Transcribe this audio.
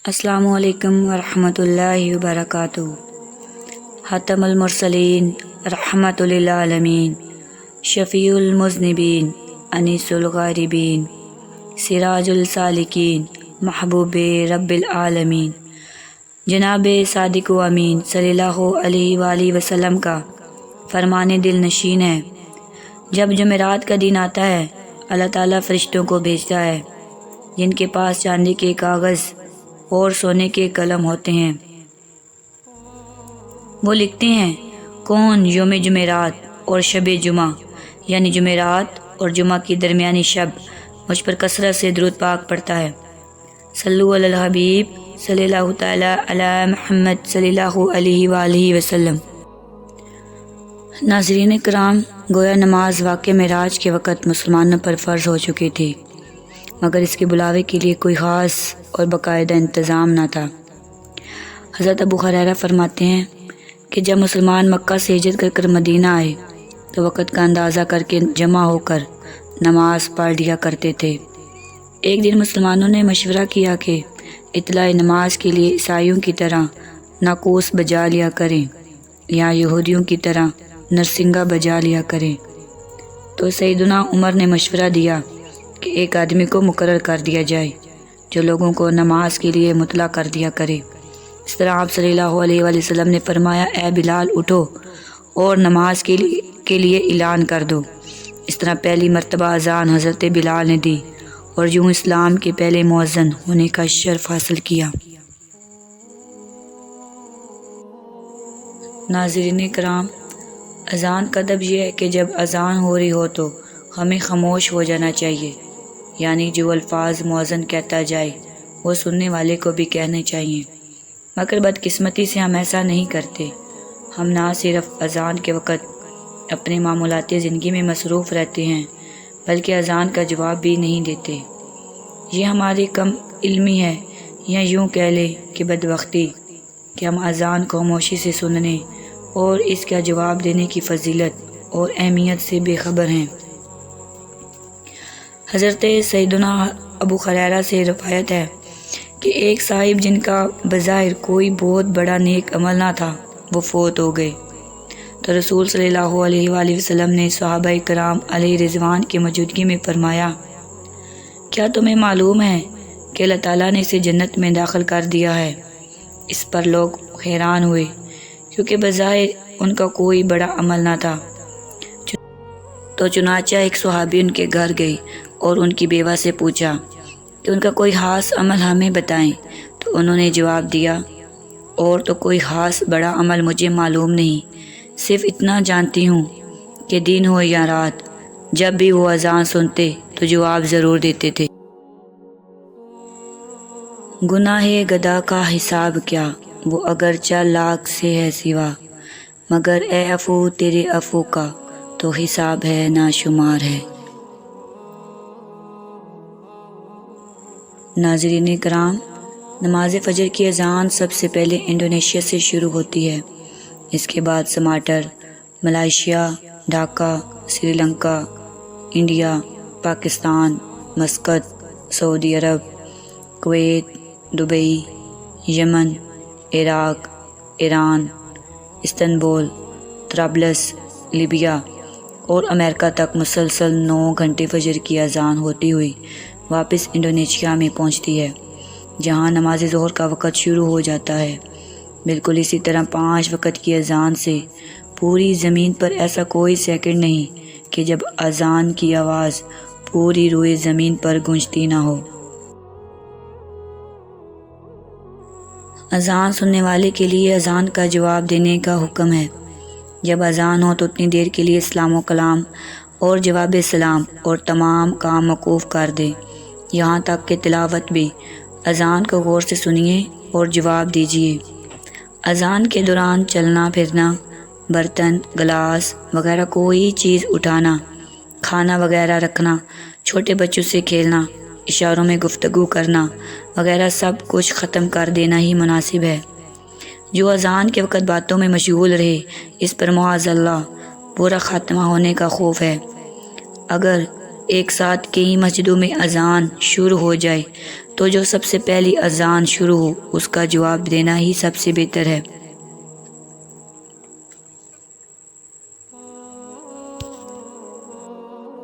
السلام علیکم ورحمۃ اللہ وبرکاتہ۔ ختم المرسلین رحمۃ للعالمین، شفیع المذنبین انیس الغاربین، سراج السالکین، محبوب رب العالمین، جناب صادق و امین صلی اللہ علیہ وآلہ وسلم کا فرمان دل نشین ہے۔ جب جمعرات کا دن آتا ہے، اللہ تعالیٰ فرشتوں کو بھیجتا ہے جن کے پاس چاندی کے کاغذ اور سونے کے قلم ہوتے ہیں۔ وہ لکھتے ہیں کون یوم جمعرات اور شب جمعہ یعنی جمعرات اور جمعہ کی درمیانی شب مجھ پر کثرت سے درود پاک پڑھتا ہے۔ صلو علی الحبیب صلی اللہ تعالی علی محمد صلی اللہ علیہ وآلہ وسلم۔ ناظرین کرام، گویا نماز واقع معراج کے وقت مسلمانوں پر فرض ہو چکی تھی، مگر اس کے بلاوے کے لیے کوئی خاص اور باقاعدہ انتظام نہ تھا۔ حضرت ابو ہریرہ فرماتے ہیں کہ جب مسلمان مکہ سے ہجرت کر کر مدینہ آئے تو وقت کا اندازہ کر کے جمع ہو کر نماز پڑھ لیا کرتے تھے۔ ایک دن مسلمانوں نے مشورہ کیا کہ اطلاع نماز کے لیے عیسائیوں کی طرح ناقوس بجا لیا کریں یا یہودیوں کی طرح نرسنگا بجا لیا کریں، تو سیدنا عمر نے مشورہ دیا کہ ایک آدمی کو مقرر کر دیا جائے جو لوگوں کو نماز کے لیے مطلع کر دیا کرے۔ اس طرح آپ صلی اللہ علیہ وآلہ وسلم نے فرمایا، اے بلال اٹھو اور نماز کے لیے اعلان کر دو۔ اس طرح پہلی مرتبہ اذان حضرت بلال نے دی اور یوں اسلام کے پہلے مؤذن ہونے کا شرف حاصل کیا۔ ناظرین کرام، اذان کا ادب یہ ہے کہ جب اذان ہو رہی ہو تو ہمیں خاموش ہو جانا چاہیے، یعنی جو الفاظ مؤذن کہتا جائے وہ سننے والے کو بھی کہنے چاہیے، مگر بدقسمتی سے ہم ایسا نہیں کرتے۔ ہم نہ صرف اذان کے وقت اپنے معمولاتی زندگی میں مصروف رہتے ہیں بلکہ اذان کا جواب بھی نہیں دیتے۔ یہ ہماری کم علمی ہے یا یوں کہہ لیں کہ بدبختی کہ ہم اذان کو خاموشی سے سننے اور اس کا جواب دینے کی فضیلت اور اہمیت سے بے خبر ہیں۔ حضرت سیدنا ابو ہریرہ سے روایت ہے کہ ایک صاحب جن کا بظاہر کوئی بہت بڑا نیک عمل نہ تھا وہ فوت ہو گئے، تو رسول صلی اللہ علیہ وآلہ وسلم نے صحابہ کرام علیہ رضوان کی موجودگی میں فرمایا، کیا تمہیں معلوم ہے کہ اللہ تعالیٰ نے اسے جنت میں داخل کر دیا ہے؟ اس پر لوگ حیران ہوئے کیونکہ بظاہر ان کا کوئی بڑا عمل نہ تھا۔ تو چنانچہ ایک صحابی ان کے گھر گئی اور ان کی بیوہ سے پوچھا کہ ان کا کوئی خاص عمل ہمیں بتائیں، تو انہوں نے جواب دیا، اور تو کوئی خاص بڑا عمل مجھے معلوم نہیں، صرف اتنا جانتی ہوں کہ دن ہو یا رات جب بھی وہ اذان سنتے تو جواب ضرور دیتے تھے۔ گناہ گدا کا حساب کیا، وہ اگرچہ لاکھ سے ہے سوا، مگر اے عفو تیرے عفو کا تو حساب ہے نا شمار ہے۔ ناظرین کرام، نماز فجر کی اذان سب سے پہلے انڈونیشیا سے شروع ہوتی ہے، اس کے بعد سماٹر، Malaysia, Dhaka, Sri Lanka, India, Pakistan, Muscat, سعودی عرب، کویت، دبئی، یمن، عراق، ایران، استنبول، طرابلس، لیبیا اور امریکہ تک مسلسل 9 گھنٹے فجر کی اذان ہوتی ہوئی واپس انڈونیشیا میں پہنچتی ہے، جہاں نماز ظہر کا وقت شروع ہو جاتا ہے۔ بالکل اسی طرح 5 وقت کی اذان سے پوری زمین پر ایسا کوئی سیکنڈ نہیں کہ جب اذان کی آواز پوری روئے زمین پر گونجتی نہ ہو۔ اذان سننے والے کے لیے اذان کا جواب دینے کا حکم ہے۔ جب اذان ہو تو اتنی دیر کے لیے سلام و کلام اور جواب سلام اور تمام کام موقوف کر دیں، یہاں تک کہ تلاوت بھی۔ اذان کو غور سے سنیے اور جواب دیجیے۔ اذان کے دوران چلنا پھرنا، برتن، گلاس وغیرہ کوئی چیز اٹھانا، کھانا وغیرہ رکھنا، چھوٹے بچوں سے کھیلنا، اشاروں میں گفتگو کرنا وغیرہ سب کچھ ختم کر دینا ہی مناسب ہے۔ جو اذان کے وقت باتوں میں مشغول رہے اس پر معاذ اللہ برا خاتمہ ہونے کا خوف ہے۔ اگر ایک ساتھ کئی مسجدوں میں اذان شروع ہو جائے تو جو سب سے پہلی اذان شروع ہو اس کا جواب دینا ہی سب سے بہتر ہے۔